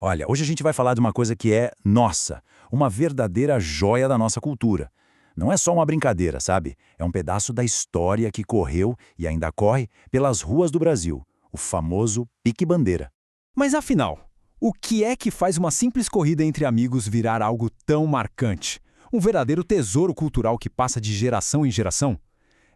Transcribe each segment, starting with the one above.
Olha, hoje a gente vai falar de uma coisa que é nossa, uma verdadeira joia da nossa cultura. Não é só uma brincadeira, sabe? É um pedaço da história que correu e ainda corre pelas ruas do Brasil, o famoso pique-bandeira. Mas afinal, o que é que faz uma simples corrida entre amigos virar algo tão marcante? Um verdadeiro tesouro cultural que passa de geração em geração?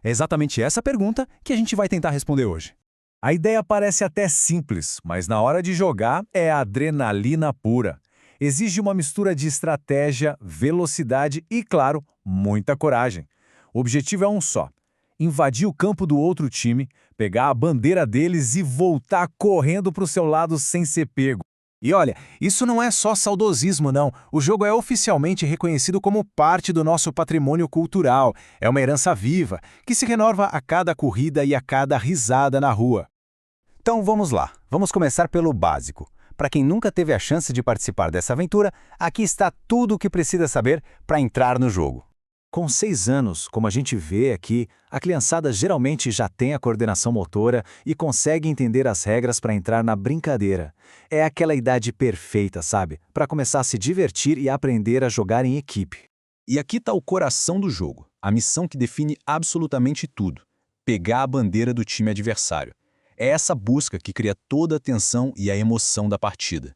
É exatamente essa pergunta que a gente vai tentar responder hoje. A ideia parece até simples, mas na hora de jogar é adrenalina pura. Exige uma mistura de estratégia, velocidade e, claro, muita coragem. O objetivo é um só: invadir o campo do outro time, pegar a bandeira deles e voltar correndo para o seu lado sem ser pego. E olha, isso não é só saudosismo, não. O jogo é oficialmente reconhecido como parte do nosso patrimônio cultural. É uma herança viva, que se renova a cada corrida e a cada risada na rua. Então vamos lá, vamos começar pelo básico. Para quem nunca teve a chance de participar dessa aventura, aqui está tudo o que precisa saber para entrar no jogo. Com 6 anos, como a gente vê aqui, a criançada geralmente já tem a coordenação motora e consegue entender as regras para entrar na brincadeira. É aquela idade perfeita, sabe? Para começar a se divertir e aprender a jogar em equipe. E aqui está o coração do jogo, a missão que define absolutamente tudo: pegar a bandeira do time adversário. É essa busca que cria toda a tensão e a emoção da partida.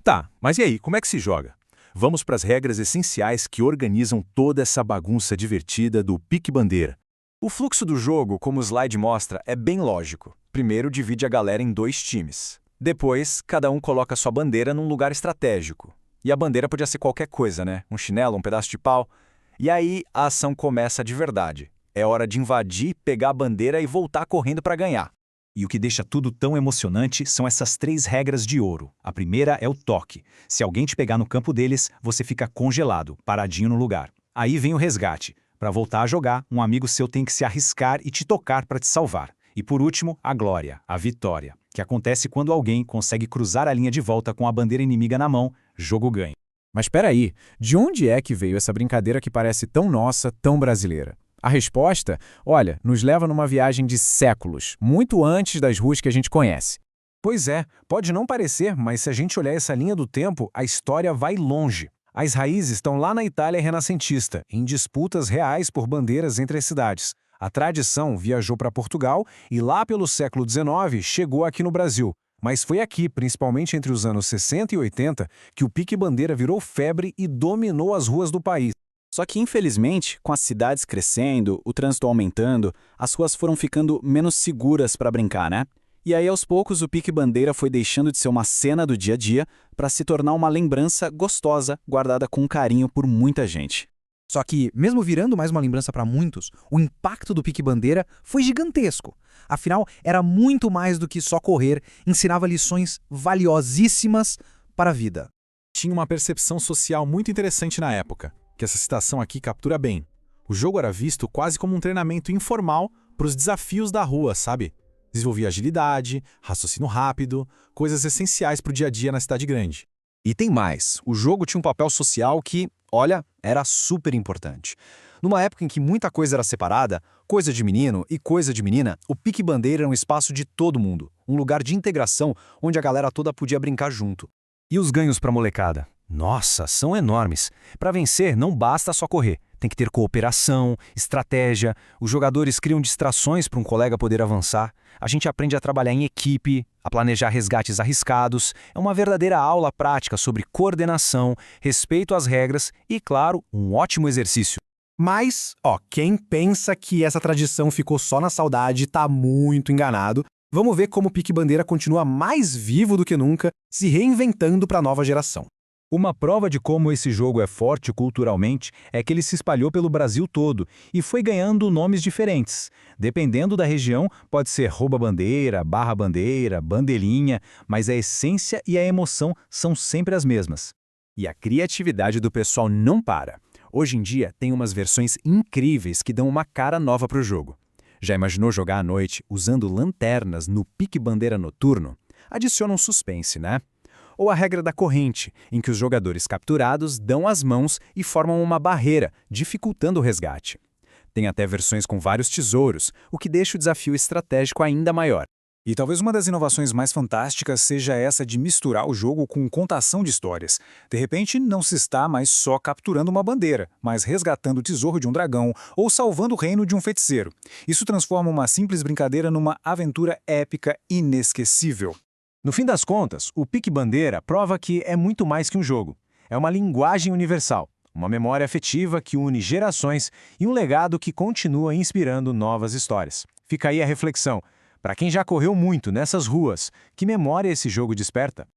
Tá, mas e aí, como é que se joga? Vamos para as regras essenciais que organizam toda essa bagunça divertida do pique-bandeira. O fluxo do jogo, como o slide mostra, é bem lógico. Primeiro divide a galera em 2 times. Depois, cada um coloca sua bandeira num lugar estratégico. E a bandeira podia ser qualquer coisa, né? Um chinelo, um pedaço de pau. E aí a ação começa de verdade. É hora de invadir, pegar a bandeira e voltar correndo para ganhar. E o que deixa tudo tão emocionante são essas 3 regras de ouro. A primeira é o toque. Se alguém te pegar no campo deles, você fica congelado, paradinho no lugar. Aí vem o resgate. Para voltar a jogar, um amigo seu tem que se arriscar e te tocar para te salvar. E por último, a glória, a vitória, que acontece quando alguém consegue cruzar a linha de volta com a bandeira inimiga na mão, jogo ganho. Mas espera aí, de onde é que veio essa brincadeira que parece tão nossa, tão brasileira? A resposta, olha, nos leva numa viagem de séculos, muito antes das ruas que a gente conhece. Pois é, pode não parecer, mas se a gente olhar essa linha do tempo, a história vai longe. As raízes estão lá na Itália renascentista, em disputas reais por bandeiras entre as cidades. A tradição viajou para Portugal e lá pelo século XIX chegou aqui no Brasil. Mas foi aqui, principalmente entre os anos 60 e 80, que o pique-bandeira virou febre e dominou as ruas do país. Só que, infelizmente, com as cidades crescendo, o trânsito aumentando, as ruas foram ficando menos seguras para brincar, né? E aí, aos poucos, o pique-bandeira foi deixando de ser uma cena do dia a dia para se tornar uma lembrança gostosa, guardada com carinho por muita gente. Só que, mesmo virando mais uma lembrança para muitos, o impacto do pique-bandeira foi gigantesco. Afinal, era muito mais do que só correr, ensinava lições valiosíssimas para a vida. Tinha uma percepção social muito interessante na época, que essa citação aqui captura bem. O jogo era visto quase como um treinamento informal para os desafios da rua, sabe? Desenvolvia agilidade, raciocínio rápido, coisas essenciais para o dia a dia na cidade grande. E tem mais, o jogo tinha um papel social que, olha, era super importante. Numa época em que muita coisa era separada, coisa de menino e coisa de menina, o pique-bandeira era um espaço de todo mundo, um lugar de integração onde a galera toda podia brincar junto. E os ganhos para a molecada? Nossa, são enormes. Para vencer, não basta só correr. Tem que ter cooperação, estratégia. Os jogadores criam distrações para um colega poder avançar. A gente aprende a trabalhar em equipe, a planejar resgates arriscados. É uma verdadeira aula prática sobre coordenação, respeito às regras e, claro, um ótimo exercício. Mas, quem pensa que essa tradição ficou só na saudade tá muito enganado. Vamos ver como o pique-bandeira continua mais vivo do que nunca, se reinventando para a nova geração. Uma prova de como esse jogo é forte culturalmente é que ele se espalhou pelo Brasil todo e foi ganhando nomes diferentes. Dependendo da região, pode ser rouba-bandeira, barra-bandeira, bandeirinha, mas a essência e a emoção são sempre as mesmas. E a criatividade do pessoal não para. Hoje em dia, tem umas versões incríveis que dão uma cara nova para o jogo. Já imaginou jogar à noite usando lanternas no pique-bandeira noturno? Adiciona um suspense, né? Ou a regra da corrente, em que os jogadores capturados dão as mãos e formam uma barreira, dificultando o resgate. Tem até versões com vários tesouros, o que deixa o desafio estratégico ainda maior. E talvez uma das inovações mais fantásticas seja essa de misturar o jogo com contação de histórias. De repente, não se está mais só capturando uma bandeira, mas resgatando o tesouro de um dragão ou salvando o reino de um feiticeiro. Isso transforma uma simples brincadeira numa aventura épica inesquecível. No fim das contas, o Pique Bandeira prova que é muito mais que um jogo. É uma linguagem universal, uma memória afetiva que une gerações e um legado que continua inspirando novas histórias. Fica aí a reflexão. Para quem já correu muito nessas ruas, que memória esse jogo desperta?